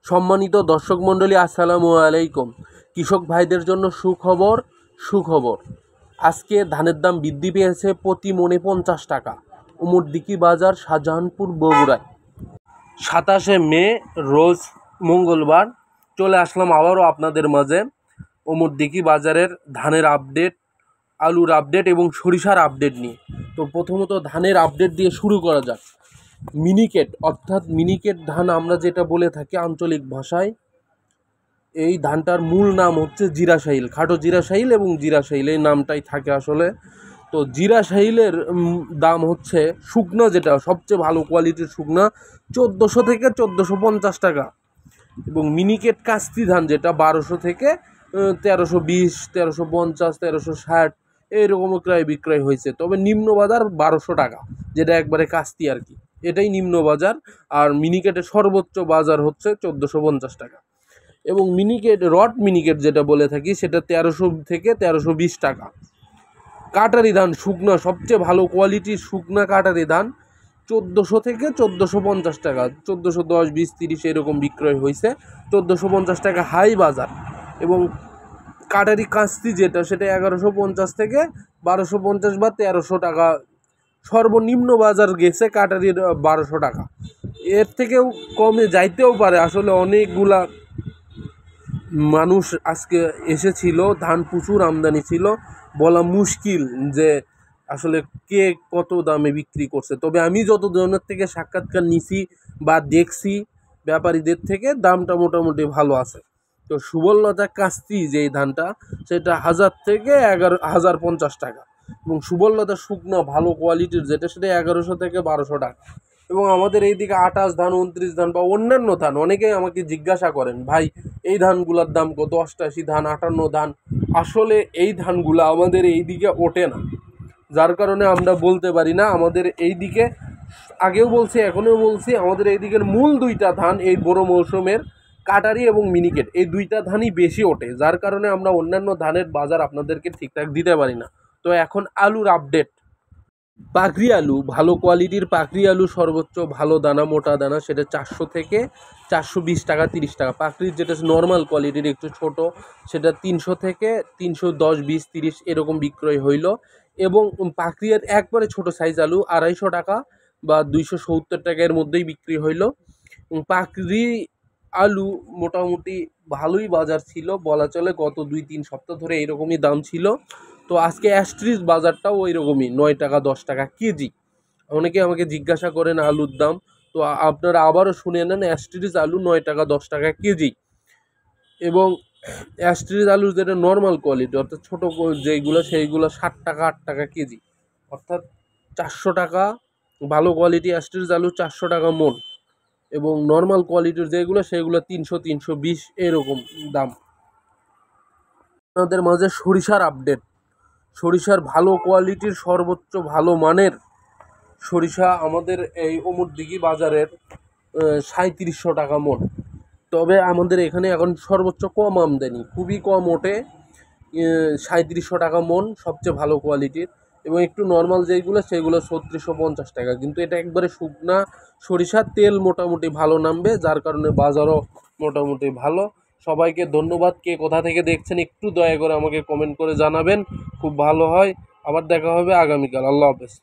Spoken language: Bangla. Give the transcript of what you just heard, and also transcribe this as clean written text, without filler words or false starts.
সম্মানিত দর্শক মণ্ডলী, আসসালামু আলাইকুম। কৃষক ভাইদের জন্য সুখবর। আজকে ধানের দাম বৃদ্ধি পেয়েছে প্রতি মণে 50 টাকা। উমরদিকি বাজার, শাহজাহানপুর, বগুড়ায়। 27শে মে রোজ মঙ্গলবার চলে আসলাম আবারও আপনাদের মাঝে উমরদিকি বাজারের ধানের আপডেট, আলুর আপডেট এবং সরিষার আপডেট নিয়ে। তো প্রথমত ধানের আপডেট দিয়ে শুরু করা যাক। মিনিকেট অর্থাৎ মিনিকেট ধান আমরা যেটা বলে থাকি আঞ্চলিক ভাষায়, এই ধানটার মূল নাম হচ্ছে জিরাশাইল, খাটো জিরাশাইল এবং জিরাশাইল এই নামটাই থাকে আসলে। তো জিরাশাইলের দাম হচ্ছে শুকনা, যেটা সবচেয়ে ভালো কোয়ালিটির শুকনা, 1400 থেকে 1450 টাকা। এবং মিনিকেট কাস্তি ধান যেটা 1200 থেকে 1320, 1350, 1360 এইরকম ক্রয় বিক্রয় হয়েছে। তবে নিম্ন বাজার 1200 টাকা, যেটা একবারে কাস্তি আর কি, এটাই নিম্ন বাজার। আর মিনিকেটের সর্বোচ্চ বাজার হচ্ছে 1450 টাকা। এবং মিনিকেট মিনিকেট যেটা বলে থাকি সেটা 1300 থেকে 1320 টাকা। কাটারি ধান শুকনা, সবচেয়ে ভালো কোয়ালিটির শুকনা কাটারি ধান 1400 থেকে 1450 টাকা, 1410, 20, 30 এরকম বিক্রয় হয়েছে। 1450 টাকা হাই বাজার। এবং কাটারি কাস্তি যেটা, সেটা 1150 থেকে 1250 বা 1300 টাকা সর্বনিম্ন বাজার গেছে। কাটারির 1200 টাকা, এর থেকেও কমে যাইতেও পারে। আসলে অনেকগুলা মানুষ আজকে এসেছিল, ধান প্রচুর আমদানি ছিল, বলা মুশকিল যে আসলে কে কত দামে বিক্রি করছে। তবে আমি যত জনের থেকে সাক্ষাৎকার নিছি বা দেখছি ব্যাপারীদের থেকে, দামটা মোটামুটি ভালো আছে। তো সুবললতা কাস্তি যেই ধানটা, সেটা 1000 থেকে 1050 টাকা। এবং সুবললতা শুকনো ভালো কোয়ালিটির যেটা, সেটা 1100 থেকে 1200 টাকা। এবং আমাদের এইদিকে 28 ধান, 29 ধান বা অন্যান্য ধান, অনেকেই আমাকে জিজ্ঞাসা করেন, ভাই এই ধানগুলোর দাম কত? 88 ধান, 58 ধান। আসলে এই ধানগুলো আমাদের এইদিকে ওঠে না, যার কারণে আমরা বলতে পারি না। আমাদের এইদিকে, আগেও বলছি এখনও বলছি, আমাদের এইদিকের মূল দুইটা ধান এই বড় মৌসুমের কাটারি এবং মিনিকেট, এই দুইটা ধানই বেশি ওঠে, যার কারণে আমরা অন্যান্য ধানের বাজার আপনাদেরকে ঠিকঠাক দিতে পারি না। তো এখন আলুর আপডেট। পাকড়ি আলু, ভালো কোয়ালিটির পাকড়ি আলু, সর্বোচ্চ ভালো দানা, মোটা দানা, সেটা 400 থেকে 420 টাকা, 30 টাকা। পাকড়ির যেটা নর্মাল কোয়ালিটির একটু ছোট, সেটা 300 থেকে 310, 20, 30 এরকম বিক্রয় হইল। এবং পাকড়ির একবারে ছোট সাইজ আলু 250 টাকা বা 270 টাকার মধ্যেই বিক্রি হইল। পাকড়ি আলু মোটামুটি ভালোই বাজার ছিল বলা চলে, গত 2-3 সপ্তাহ ধরে এইরকমই দাম ছিল। তো আজকে অ্যাস্ট্রিজ বাজারটাও ওই রকমই, 9 টাকা 10 টাকা কেজি। অনেকে আমাকে জিজ্ঞাসা করেন আলুর দাম, তো আপনারা আবারও শুনে নেন, অ্যাস্ট্রিজ আলু 9 টাকা 10 টাকা কেজি। এবং অ্যাস্ট্রিজ আলুর যেটা নর্মাল কোয়ালিটি, অর্থাৎ ছোটো যেইগুলো, সেইগুলো 60 টাকা 8 টাকা কেজি, অর্থাৎ 400 টাকা। ভালো কোয়ালিটি অ্যাস্ট্রিজ আলু 400 টাকা মন। এবং নর্মাল কোয়ালিটির যেগুলো, সেগুলো 300, 320 এরকম দাম। আপনাদের মাঝে সরিষার আপডেট। সরিষার ভালো কোয়ালিটির, সর্বোচ্চ ভালো মানের সরিষা আমাদের এই উমরদিকি বাজারের 3700 টাকা মন। তবে আমাদের এখানে এখন সর্বোচ্চ কম আমদানি, খুবই কম ওঠে, 3700 টাকা মন সবচেয়ে ভালো কোয়ালিটির। এবং একটু নর্মাল যেইগুলো, সেগুলো 3650 টাকা। কিন্তু এটা একবারে শুকনা সরিষা, তেল মোটামুটি ভালো নামবে, যার কারণে বাজারও মোটামুটি ভালো। সবাইকে ধন্যবাদ। কে কোথা থেকে দেখছেন একটু দয়া করে আমাকে কমেন্ট করে জানাবেন, খুব ভালো হয়। আবার দেখা হবে আগামীকাল। আল্লাহ হাফেজ।